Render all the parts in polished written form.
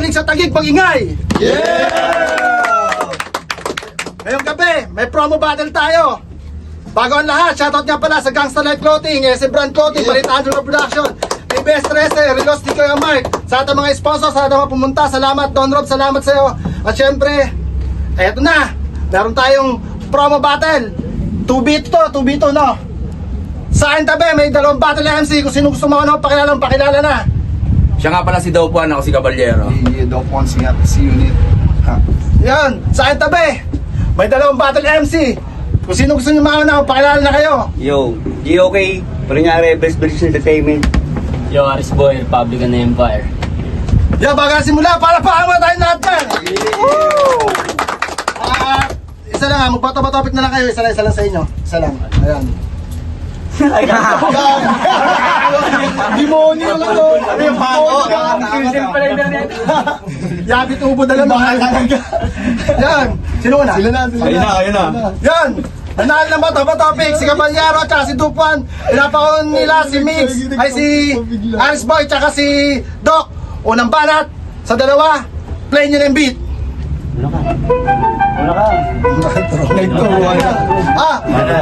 babalik sa Taguig Pag-ingay! Ngayong gabi, may promo battle tayo. Bago ang lahat, shoutout nga pala sa Gangsta Life Clothing, SM Brand Clothing, Balitaan Junior Production, ABS 13, Relos Tico yung Mark. Sa ating mga sponsors, sa ating mga pumunta, salamat Don Rob, salamat sa iyo. At syempre, eto na, meron tayong promo battle. 2v2 no? Sa akin tabi, may dalawang battle MC. Kung sino gusto mo pakilala na. Siya nga pala si Dopuan, ako si Caballero. Dopuan si Unit. Yan, sa akin tabi, may dalawang battle MC. Kung sino gusto nyo mauna, pakilala na kayo. Yo, GOK, Parinyari, Best British Entertainment. Yo, Aris Boy, Republican Empire. Yan, baga simula, para paama tayo lahat dyan. Isa lang ha, magbato-topic na lang kayo, isa lang sa inyo. Isa lang, ayan. Demonyo lang to. Ano yung bago? Yabit ubo na lang. Yan, sino na? Sila na. Ayun na. Yan! Nanalo ng bato-topic, si Caballero at si Dupuan. Pinapakon nila si Mix, ay si Aris Boy, tsaka si Doc. Unang banat, sa dalawa, play nyo na yung beat.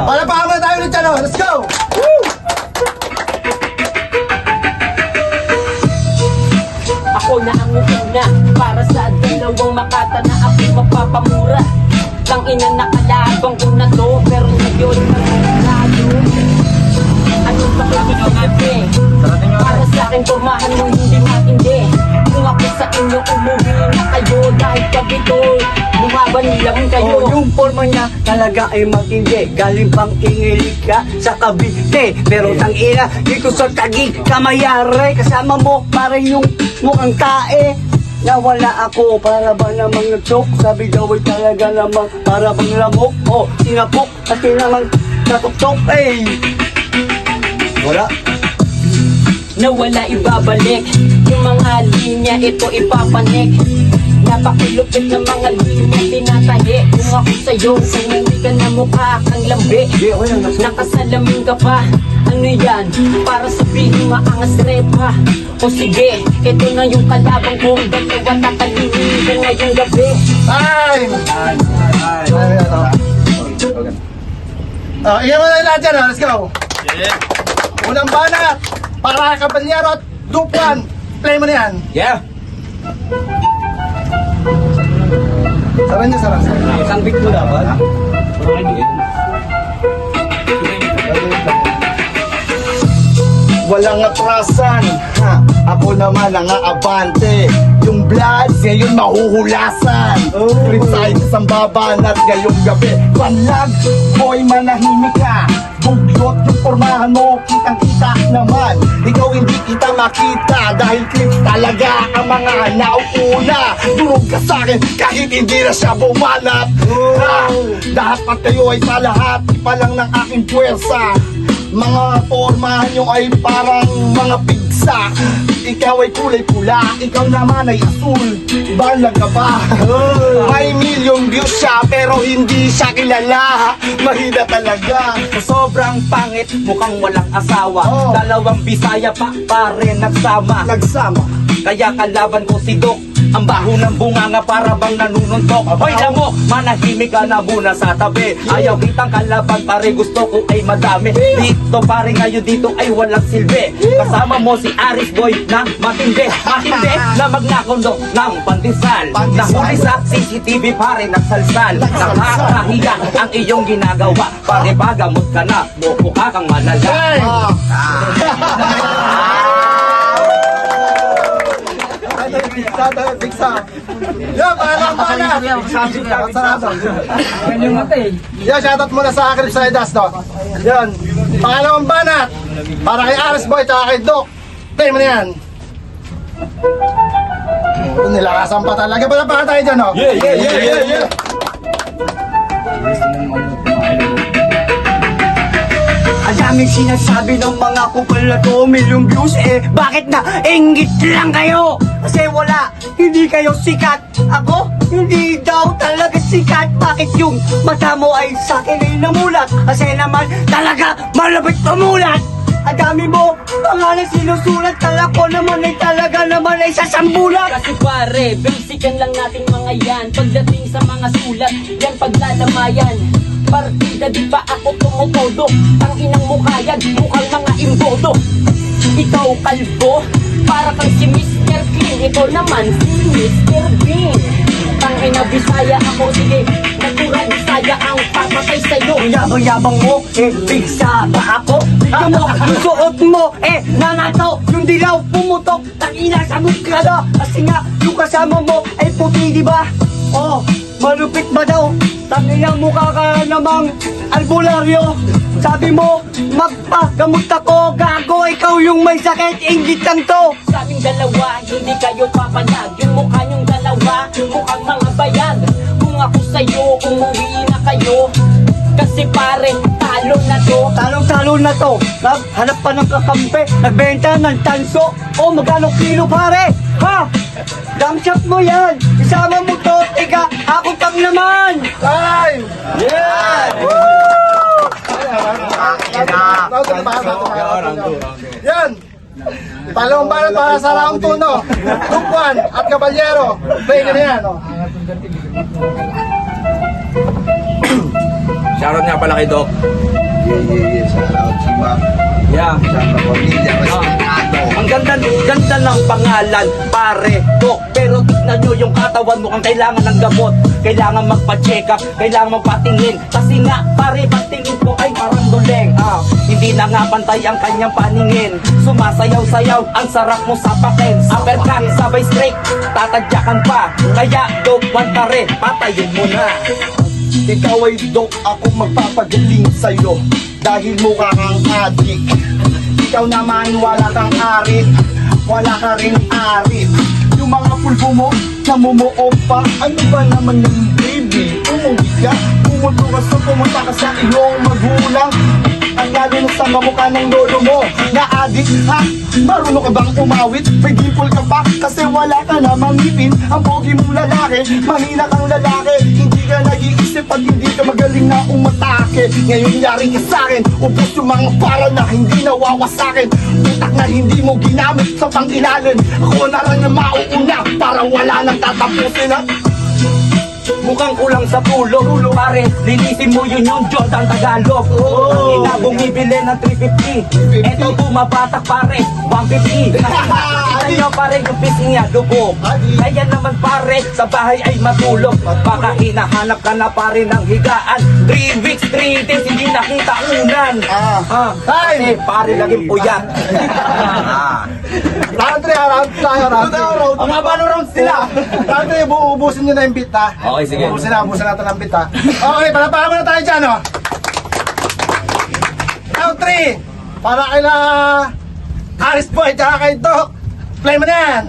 Para paama tayo ulit dyan, let's go! Woo! Ako na ang una para sa dalawang makata na ako mapapamura. Lang ina nakalabang ko na to, pero ngayon nangyayado. Anong pakikikabi? Para sa akin pormahan mo hindi matindi. Kung ako sa inyo umuwi na kayo dahil kabito lumaban lang kayo. Yung forma niya talaga ay matindi. Galing pang Ingilika sa Cavite. Pero tangina, dito sa Taguig kamayari. Kasama mo parang yung mukhang tae. Nawala ako para ba namang nag-choke. Sabi daw ay talaga namang para bang lamok. O sinapok at sinamang natuktok. Wala. Nawala ibabalik yung mga linya, ito ipapanik. Napakulupit ng mga linya, tinatahi. Kung ako sa'yo, umuwi ka na mukha kang lambi. Nakasalamin ka pa, ano yan? Para sabihin maangas repa. O sige, ito na yung kalabang kong dalawa. Tatalinin ko ngayong gabi. Time! Iyan mo na lahat dyan, let's go! Unang banat, para Caballero at Dupuan, play mo na yan. Yeah! Saran niya, saran. Isang beat mo dapat. Walang atrasan, ha? Ako naman ang aabante. Yung blood, ngayon mahuhulasan. Precise ang babanat ngayong gabi. Panlag, boy, manahimik ka. Buglot yung pormahan mo, kitang-kita naman. Ikaw hindi kita makita dahil clip talaga ang mga nauuna. Durog ka sa'kin kahit hindi na siya bumanat. Dapat kayo ay palahati pa lang ng aking puwersa. Mga pormahan nyo ay parang mga pigsa. Ikaw ay kulay pula, ikaw naman ay asul. Balag ka ba? May milyong views siya pero hindi siya kilala. Mahina talaga. Sobrang pangit, mukhang walang asawa. Dalawang Bisaya pa rin nagsama. Kaya kalaban ko si Doc. Ang baho ng bunganga para bang nanununtok. Hoy lamok, manahimik ka na muna sa tabi. Ayaw kitang kalaban, pare gusto ko ay madami. Dito pare ngayon dito ay walang silbi. Kasama mo si Aris Boy na matindi na magnakondo ng pandesal. Nahuli sa CCTV pare nagsalsal. Nakakahiya ang iyong ginagawa. Pare bagamot ka na, mukha kang malala. Bigsa. Yan, pangalawang banat. Yan, shoutout muna sa akin sa Edas, no? Yan, pangalawang banat. Para kay Aris Boy, tsaka kay Doc. Play mo na yan. Nilakasan pa talaga. Pala tayo dyan, no? Yeah! Ang daming sinasabi ng mga kupal na to, milyong views bakit na inggit lang kayo? Kasi wala, hindi kayo sikat. Ako, hindi daw talaga sikat. Bakit yung mata mo ay sa akin ay namulat? Kasi naman talaga malapit pamulat. ang dami mo pangalan sinusulat. Kala ko naman ay talaga naman ay sasambulat. Kasi pare, basican lang natin mga yan. Pagdating sa mga sulat, yan paglalamayan. Partida di pa ako tumutodo. Ang inang mukha yan, mukhang mga imbodo. Ikaw kalbo, para kang si Mr. Clean. Ikaw naman si Mr. Bean. Tangina Bisaya ako, sige, natural Bisaya ang papatay sa'yo. Ang yabang-yabang mo, big ba ako? Tignan mo, yung suot mo, nanato. Yung dilaw, pumutok, tangina, sagot ka na. Kasi nga, yung kasama mo, ay puti, di ba? Oh, malupit ba daw? Tangina, mukha ka namang albularyo. Sabi mo, magpagamot ako, gago, ikaw yung may sakit, inggit lang to. Sa aming dalawa, hindi kayo papalag. Yung mukha nyong dalawa, mukhang mga bayag. Kung ako sa'yo, umuwi na kayo. Kasi pare, talo na to. Talong-talo na to. Hanap pa ng kakampi, nagbenta ng tanso. Oh, magkano kilo pare? Ha? Damshot mo yan. Isama mo to, tiga, ako tang naman. Time! Yeah! Yan! Talong banat para sa round 2, no? Tupuan at Caballero. Play ka na yan, no? Shoutout nga pala kay Doc. Shout out si Mac. Yeah. Santa Pamilya, respetado. Ang ganda ng pangalan, pare, Doc. Pero tignan nyo yung katawan mo, ang kailangan ng gamot. Kailangan magpa-check up, kailangan magpatingin. Kasi nga, pare, pagtingin ko ay parang duleng. Hindi na nga pantay ang kanyang paningin. Sumasayaw-sayaw, ang sarap mo sa pakin. Uppercut, sabay straight, tatadyakan pa. Kaya, Doc, one pare, patayin mo na. Ikaw ay Doc, ako magpapagaling sa'yo. Dahil mukha kang adik. Ikaw naman wala kang arit, wala ka rin arit. Yung mga pulbo mo, namumuo pa. Ano ba naman yung baby? Umuwi ka, pumunta ka sa iyong magulang. Ang lalo na sa mukha ng lolo mo na adik, ha? Marunong ka bang umawit? May dimple ka pa? Kasi wala ka na mangipin. Ang pogi mong lalaki, mahina kang lalaki. Hindi ka nag-iisip pag hindi ka magaling na umatake. Ngayon yari ka sa'kin, ubos yung mga para na hindi nawawasakin. Utak na hindi mo ginamit sa pangilalim. Ako na lang na mauuna para wala nang tatapusin at Mukhang kulang sa tulog, pare, linisin mo yun yung Jordan Tagalog. Ang ina bumibili ng 350, eto bumabatak pare, 150. Kita nyo pare yung pising niya, lubog. Kaya naman pare, sa bahay ay matulog. Baka hinahanap ka na pare ng higaan. 3 weeks, 3 days, hindi nakita unan. Ay, pare laging puyat. Round 3, round 2. Ang mga rounds nila. Round 3, ubusin nyo na yung beat, ha? Okay, sige. Ubusin natin ang beat, ha? Okay, palapakan muna tayo dyan, oh. Round 3, para kay na Aris Boy, tsaka kay Doc. Play mo na yan.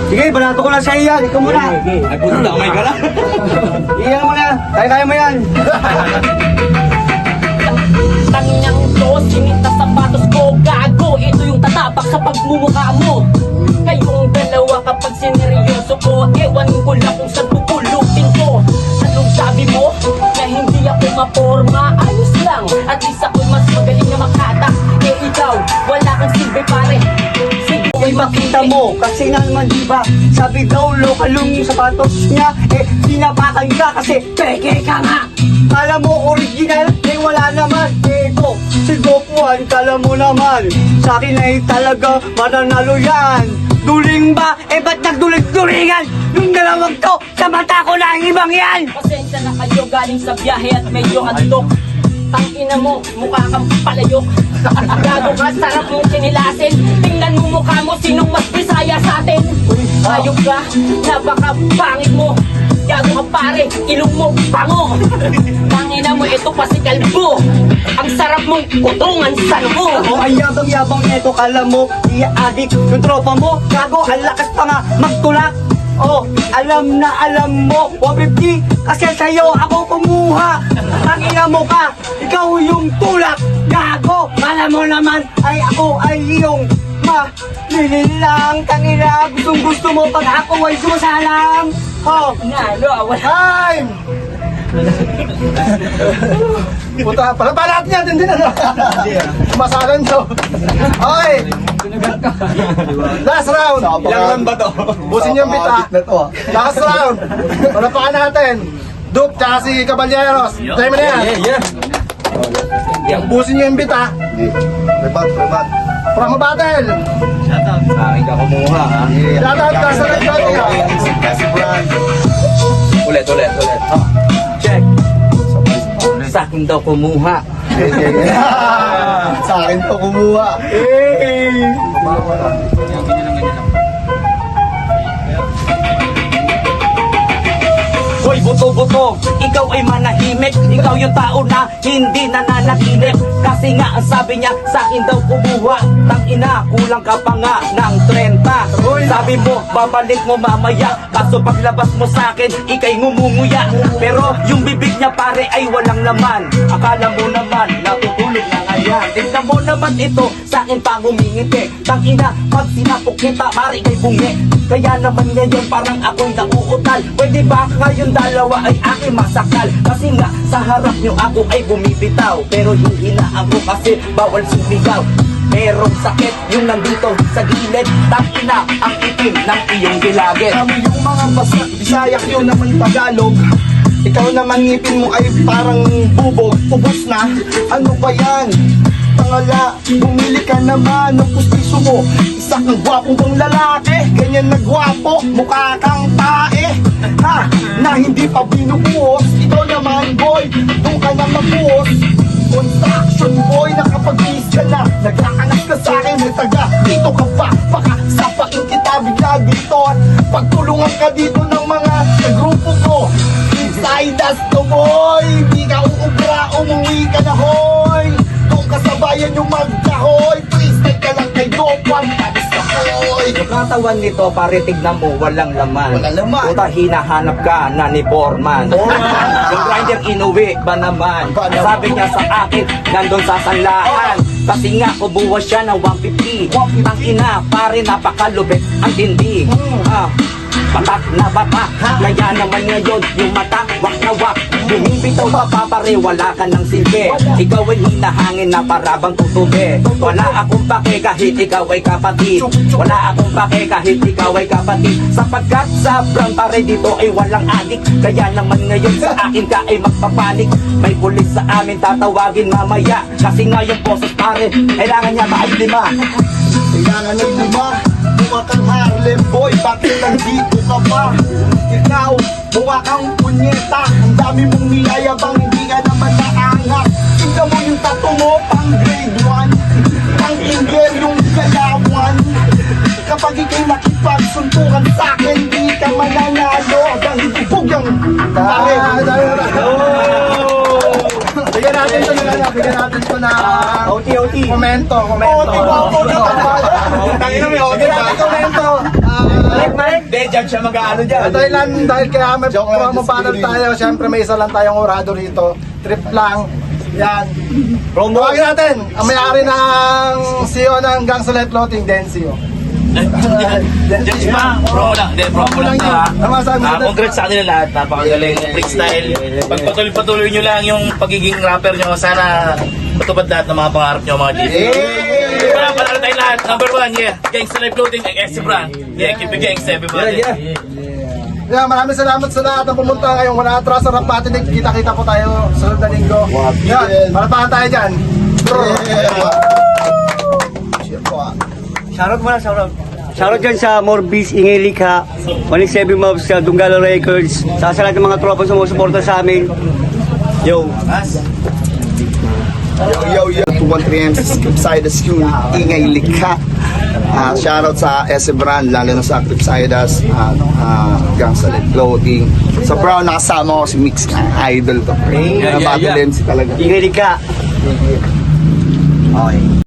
Sige, banato ko lang sa iyan. Ikaw muna. Ay, puto na, may gala. Iyan mo na. Kaya mo yan. Tanginang to, sinit na sapatos ko, gago. Ito yung tatapak sa pagmumukha mo. Kayong dalawa kapag sineryoso ko, ewan ko lang kung saan pupulutin ko. Anong sabi mo? Na hindi ako maporma, ayos lang. At least ako'y mas magaling na makata. Eh ikaw, wala kang silbi pare. Sige, Ay makita mo, kasi nga naman diba, sabi daw lokalong yung sapatos niya, sinapakan ka kasi peke ka nga. Kala mo original, wala naman. Ito, si Gopuan, kala mo naman, sa akin ay talaga mananalo yan. Duling ba? Ba't nagdulig-dulingan? Yung dalawang to, sa mata ko na ang ibang yan. pasensya na kayo galing sa biyahe at medyo handok. Tangina mo, mukha kang palayok. Gago ka, sarap mong sinilasin. Tingnan mo mukha mo, sinong mas bisaya sa atin? Ayok ka, napaka-pangit mo. Gago ka pare, ilong mo, bango. Tangina mo, ito pa si kalbo. Ang sarap mong utungan sa mo. Oh, ang yabang-yabang neto, kala mo, adik. Yung tropa mo, gago, ang lakas pa nga magtulak. Oh, alam na alam mo, 150, kasi sa'yo ako kumuha. Tangina mo ka, ikaw yung tulak. Gago, alam mo naman, ay ako ay iyong malililang. Tangina, gustong gusto mo pag ako ay sumasalang. Oh, Nalo, wala. Time! Puta, pala natin yan din ano. Masalan to. Okay. Last round. Ilang lang ba to? Busin yung bita. Na to, ah. Last round. Palapakan natin. Duke tsaka si Caballeros. Try mo na yan. Busin nyo yung bita. Rebat. Promo battle. Sa akin ka kumuha, ha? Shoutout ka sa nag-join ha. Kasi brand. Ulit. Check. Sa akin daw kumuha. Sa akin to kumuha. Hoy, buto-buto, ikaw ay manahimik. Ikaw yung tao na hindi nananaginip. Kasi nga, ang sabi niya, sa akin daw kumuha. Tangina, kulang ka pa nga ng 30. Sabi mo, babalik mo mamaya. Kaso paglabas mo sa akin, ikay ngumunguya. Pero yung bibig niya pare ay walang laman. Akala mo naman, natutulog na ngayon. Tignan mo naman ito, sa akin pa ngumingiti. Tangina, pag sinapok kita, pare kay bungi. Kaya naman ngayon parang ako'y nauutal. Pwede ba ngayon dalawa ay aking masakal? Kasi nga sa harap nyo ako ay bumibitaw. Pero hihina ako kasi bawal sumigaw. Merong sakit yung nandito sa gilid. Tangina ang itim ng iyong gilagid. Kami yung mga basak, Bisayak yun naman Tagalog. Ikaw naman ngipin mo ay parang bubog. Ubus na, ano ba yan? Tangala, bumili ka naman ng pustiso mo. Isa kang gwapong bang lalaki, ganyan na gwapo, mukha kang tae. Ha, na hindi pa binubuhos. Ikaw naman boy, doon ka na magbuhos. Construction boy, nakapag-is ka na. Nagkaanak ka sa akin, may taga dito ka pa. Baka sapain kita bigla dito. At pagtulungan ka dito ng mga sa grupo ko. Inside us to boy, hindi ka uubra, umuwi ka na hoy. Kung kasabayan yung magkahoy, freestyle ka lang kay Dopan, tapos ka hoy. Yung katawan nito, pare tignan mo, walang laman. Walang laman. Puta, hinahanap ka na ni Borman. Yung grinder inuwi ba naman? Ba naman? Sabi niya sa akin, nandun sa sanlaan. Kasi nga, kubuha siya ng 150. Ang ina, pare, napakalupit ang tindi. Batak na bata, kaya naman ngayon yung mata, wak na wak. Bumibitaw ka pa pare, wala ka ng silbi. Ikaw ay hinahangin na parabang tutubi. Wala akong pake kahit ikaw ay kapatid. Wala akong pake kahit ikaw ay kapatid. Sapagkat sa brand pare dito ay walang adik. Kaya naman ngayon sa akin ka ay magpapanik. May pulis sa amin tatawagin mamaya. Kasi nga yung boses pare, kailangan niya ba ay 5. Kailangan ng luma, mukha kang Harlem boy, bakit nandito ka pa? Ikaw, mukha kang punyeta, ang dami mong niyayabang, hindi ka naman naangat. Tingnan mo yung tato mo, pang grade 1, pang ingel yung galawan. Kapag ikay nakipagsuntukan sa'kin, di ka mananalo, dahil bubog yung pare. Bigyan natin to na OT. komento. Tangina mo, Bigyan natin komento. Hindi, dyan siya mag-ano dyan. Dahil kaya may Joke lang, promo just battle kidding. tayo, syempre may isa lang tayong orado rito. Trip lang. Yan. Promo. Tawagin natin, ang may-ari ng CEO ng Gang Select Clothing, Dencio. Just pa, promo lang. Hindi, promo lang to ha. Ano masabi mo? Congrats sa kanila lahat. Napakagaling ng freestyle. Pagpatuloy-patuloy nyo lang yung pagiging rapper nyo. Sana matupad lahat ng mga pangarap nyo, mga GC. Panalo tayo lahat. Number 1, yeah. Gangsta Life Clothing, SC Brand. Yeah, keep it gangsta, everybody. Yeah, maraming salamat sa lahat ng pumunta ngayong wala atras sa rap patinig. Kita-kita po tayo sunod na linggo. Yan, malapakan tayo dyan. Bro. Shoutout muna, shoutout. Shoutout dyan sa Morbis, Ingelika, 167 Mobs, sa Dunggalo Records, sa lahat ng mga tropa sumusuporta sa amin. Yo. Yo, 213M sa Scriptsidas yung ingay likha. Shoutout sa S. Brand, lalo na sa Scriptsidas at Gang Select Clothing. Sa Brown nakasama ko si Mix, idol to. Battle MC talaga. Ingelika. Okay.